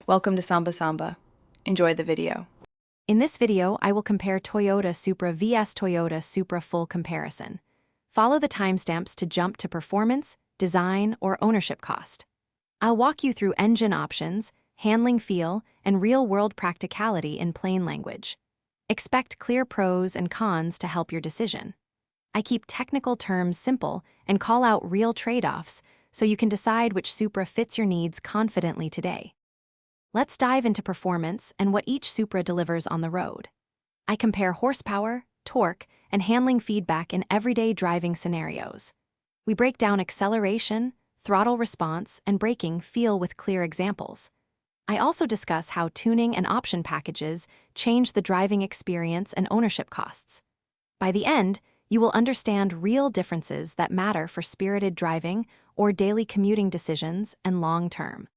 Welcome to Samba Samba. Enjoy the video. In this video, I will compare Toyota Supra vs Toyota Supra full comparison. Follow the timestamps to jump to performance, design, or ownership cost. I'll walk you through engine options, handling feel, and real-world practicality in plain language. Expect clear pros and cons to help your decision. I keep technical terms simple and call out real trade-offs so you can decide which Supra fits your needs confidently today. Let's dive into performance and what each Supra delivers on the road. I compare horsepower, torque, and handling feedback in everyday driving scenarios. We break down acceleration, throttle response, and braking feel with clear examples. I also discuss how tuning and option packages change the driving experience and ownership costs. By the end, you will understand real differences that matter for spirited driving or daily commuting decisions and long-term.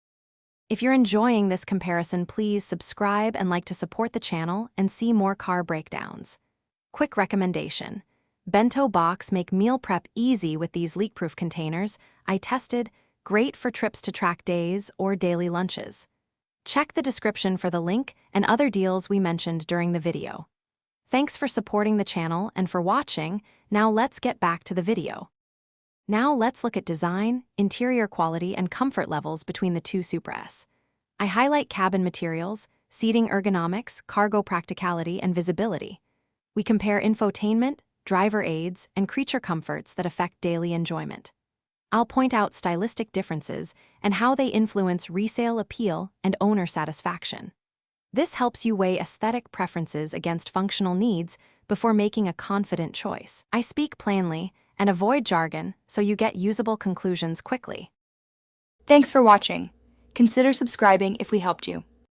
If you're enjoying this comparison, please subscribe and like to support the channel and see more car breakdowns. Quick recommendation. Bento box make meal prep easy with these leak-proof containers. I tested, great for trips to track days or daily lunches. Check the description for the link and other deals we mentioned during the video. Thanks for supporting the channel and for watching. Now let's get back to the video. Now let's look at design, interior quality, and comfort levels between the two Supras. I highlight cabin materials, seating ergonomics, cargo practicality, and visibility. We compare infotainment, driver aids, and creature comforts that affect daily enjoyment. I'll point out stylistic differences and how they influence resale appeal and owner satisfaction. This helps you weigh aesthetic preferences against functional needs before making a confident choice. I speak plainly and avoid jargon so you get usable conclusions quickly. Thanks for watching. Consider subscribing if we helped you.